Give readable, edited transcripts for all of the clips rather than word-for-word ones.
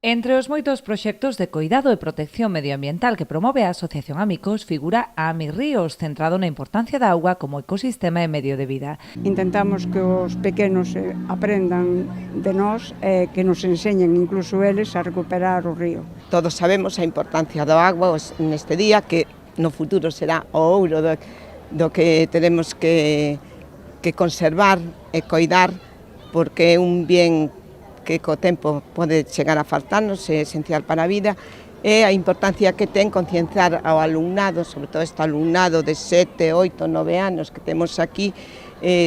Entre os moitos proxectos de coidado e protección medioambiental que promove a Asociación Amicos figura a AmiRíos, centrado na importancia da auga como ecosistema e medio de vida. Intentamos que os pequenos aprendan de nós e que nos enseñen incluso eles a recuperar o río. Todos sabemos a importancia da auga neste día, que no futuro será o ouro do que teremos que conservar e coidar, porque é un bien que co tempo pode chegar a faltarnos, é esencial para a vida, e a importancia que ten concienciar ao alumnado, sobre todo este alumnado de 7, 8, 9 anos que temos aquí,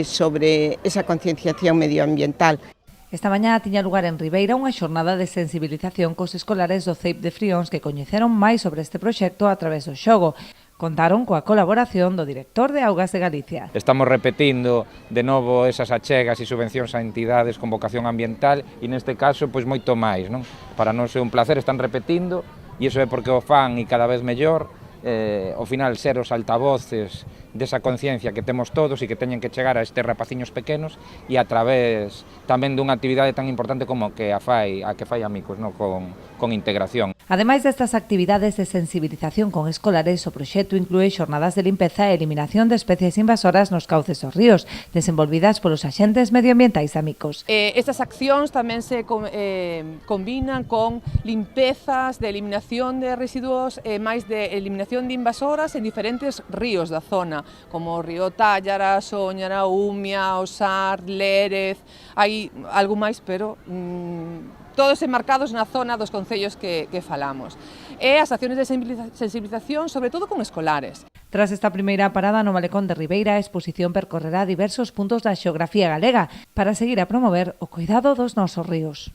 sobre esa concienciación medioambiental. Esta mañá tiña lugar en Ribeira unha xornada de sensibilización cos escolares do CEIP de Frións que coñeceron máis sobre este proxecto a través do xogo. Contaron coa colaboración do director de Augas de Galicia. Estamos repetindo de novo esas achegas e subvencións a entidades con vocación ambiental e neste caso pois moito máis, non? Para nós é un placer, están repetindo e iso é porque o fan e cada vez mellor, ao final ser os altavoces desa conciencia que temos todos e que teñen que chegar a estes rapaciños pequenos e a través tamén dunha actividade tan importante como que a que fai Amicos, non? Con integración. Ademais destas actividades de sensibilización con escolares, o proxecto inclúe xornadas de limpeza e eliminación de especies invasoras nos cauces dos ríos, desenvolvidas polos axentes medioambientais Amicos. Estas accións tamén se combinan con limpezas de eliminación de residuos e máis de eliminación de invasoras en diferentes ríos da zona, como o río Tállara, Soñara, Umia, Osar, Lérez, hai algo máis, pero todos enmarcados na zona dos concellos que falamos. E as accións de sensibilización, sobre todo con escolares. Tras esta primeira parada no Malecón de Ribeira, a exposición percorrerá diversos puntos da xeografía galega para seguir a promover o cuidado dos nosos ríos.